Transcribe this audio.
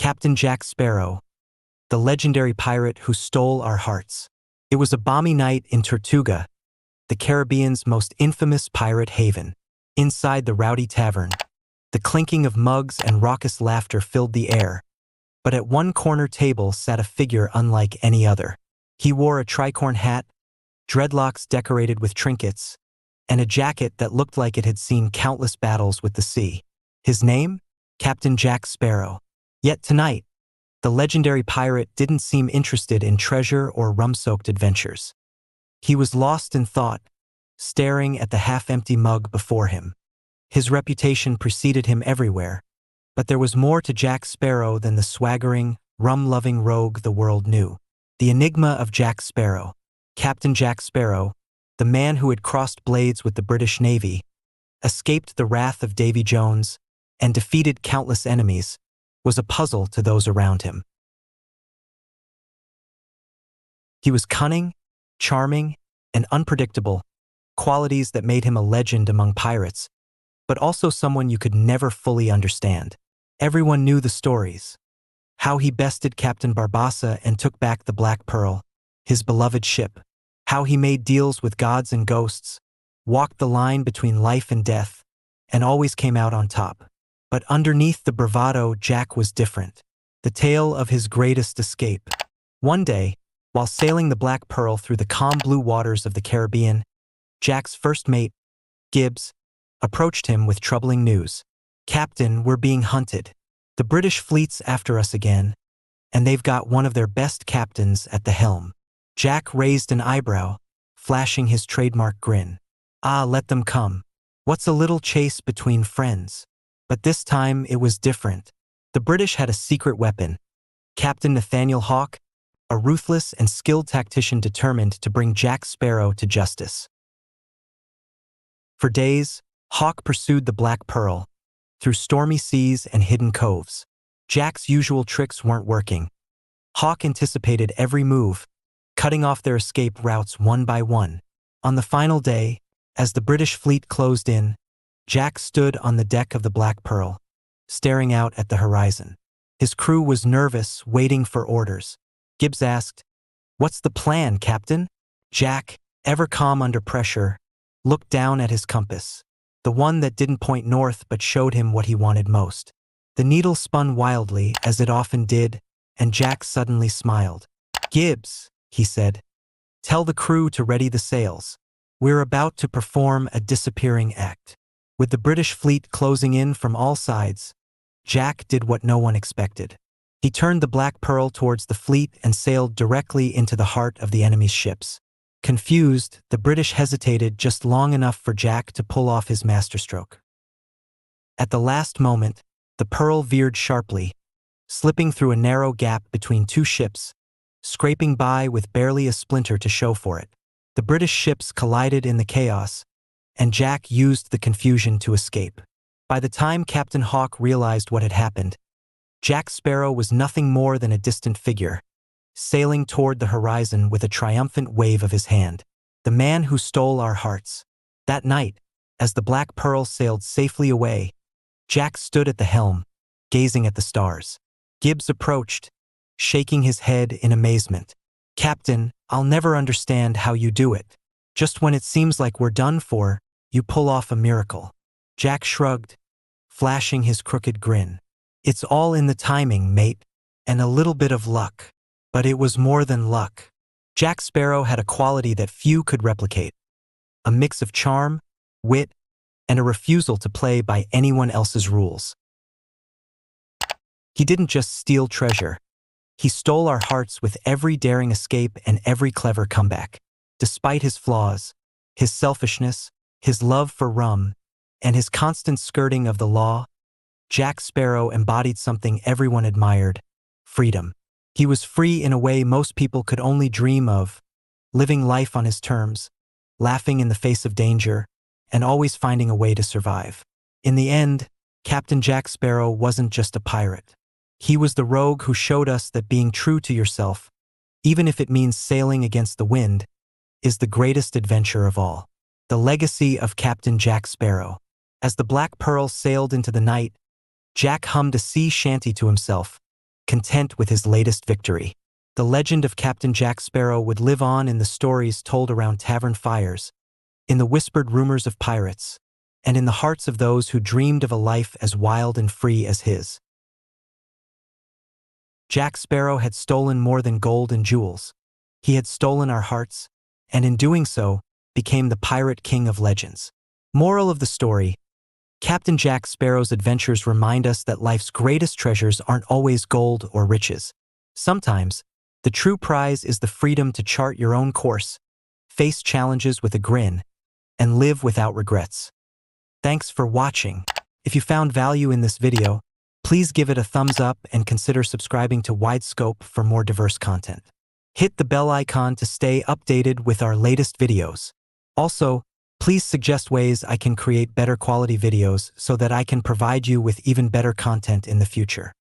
Captain Jack Sparrow, the legendary pirate who stole our hearts. It was a balmy night in Tortuga, the Caribbean's most infamous pirate haven. Inside the rowdy tavern, the clinking of mugs and raucous laughter filled the air, but at one corner table sat a figure unlike any other. He wore a tricorn hat, dreadlocks decorated with trinkets, and a jacket that looked like it had seen countless battles with the sea. His name? Captain Jack Sparrow. Yet tonight, the legendary pirate didn't seem interested in treasure or rum-soaked adventures. He was lost in thought, staring at the half-empty mug before him. His reputation preceded him everywhere, but there was more to Jack Sparrow than the swaggering, rum-loving rogue the world knew. The enigma of Jack Sparrow. Captain Jack Sparrow, the man who had crossed blades with the British Navy, escaped the wrath of Davy Jones, and defeated countless enemies, was a puzzle to those around him. He was cunning, charming, and unpredictable, qualities that made him a legend among pirates, but also someone you could never fully understand. Everyone knew the stories. How he bested Captain Barbassa and took back the Black Pearl, his beloved ship. How he made deals with gods and ghosts, walked the line between life and death, and always came out on top. But underneath the bravado, Jack was different. The tale of his greatest escape. One day, while sailing the Black Pearl through the calm blue waters of the Caribbean, Jack's first mate, Gibbs, approached him with troubling news. "Captain, we're being hunted. The British fleet's after us again, and they've got one of their best captains at the helm." Jack raised an eyebrow, flashing his trademark grin. "Ah, let them come. What's a little chase between friends?" But this time it was different. The British had a secret weapon. Captain Nathaniel Hawke, a ruthless and skilled tactician determined to bring Jack Sparrow to justice. For days, Hawke pursued the Black Pearl, through stormy seas and hidden coves. Jack's usual tricks weren't working. Hawke anticipated every move, cutting off their escape routes one by one. On the final day, as the British fleet closed in, Jack stood on the deck of the Black Pearl, staring out at the horizon. His crew was nervous, waiting for orders. Gibbs asked, "What's the plan, Captain?" Jack, ever calm under pressure, looked down at his compass, the one that didn't point north but showed him what he wanted most. The needle spun wildly, as it often did, and Jack suddenly smiled. "Gibbs," he said, "tell the crew to ready the sails. We're about to perform a disappearing act." With the British fleet closing in from all sides, Jack did what no one expected. He turned the Black Pearl towards the fleet and sailed directly into the heart of the enemy's ships. Confused, the British hesitated just long enough for Jack to pull off his masterstroke. At the last moment, the Pearl veered sharply, slipping through a narrow gap between two ships, scraping by with barely a splinter to show for it. The British ships collided in the chaos, and Jack used the confusion to escape. By the time Captain Hawke realized what had happened, Jack Sparrow was nothing more than a distant figure, sailing toward the horizon with a triumphant wave of his hand. The man who stole our hearts. That night, as the Black Pearl sailed safely away, Jack stood at the helm, gazing at the stars. Gibbs approached, shaking his head in amazement. "Captain, I'll never understand how you do it. Just when it seems like we're done for, you pull off a miracle." Jack shrugged, flashing his crooked grin. "It's all in the timing, mate, and a little bit of luck." But it was more than luck. Jack Sparrow had a quality that few could replicate. A mix of charm, wit, and a refusal to play by anyone else's rules. He didn't just steal treasure. He stole our hearts with every daring escape and every clever comeback. Despite his flaws, his selfishness, his love for rum, and his constant skirting of the law, Jack Sparrow embodied something everyone admired: freedom. He was free in a way most people could only dream of, living life on his terms, laughing in the face of danger, and always finding a way to survive. In the end, Captain Jack Sparrow wasn't just a pirate. He was the rogue who showed us that being true to yourself, even if it means sailing against the wind, is the greatest adventure of all. The legacy of Captain Jack Sparrow. As the Black Pearl sailed into the night, Jack hummed a sea shanty to himself, content with his latest victory. The legend of Captain Jack Sparrow would live on in the stories told around tavern fires, in the whispered rumors of pirates, and in the hearts of those who dreamed of a life as wild and free as his. Jack Sparrow had stolen more than gold and jewels. He had stolen our hearts, and in doing so, became the pirate king of legends. Moral of the story: Captain Jack Sparrow's adventures remind us that life's greatest treasures aren't always gold or riches. Sometimes, the true prize is the freedom to chart your own course, face challenges with a grin, and live without regrets. Thanks for watching. If you found value in this video, please give it a thumbs up and consider subscribing to Widescope for more diverse content. Hit the bell icon to stay updated with our latest videos. Also, please suggest ways I can create better quality videos so that I can provide you with even better content in the future.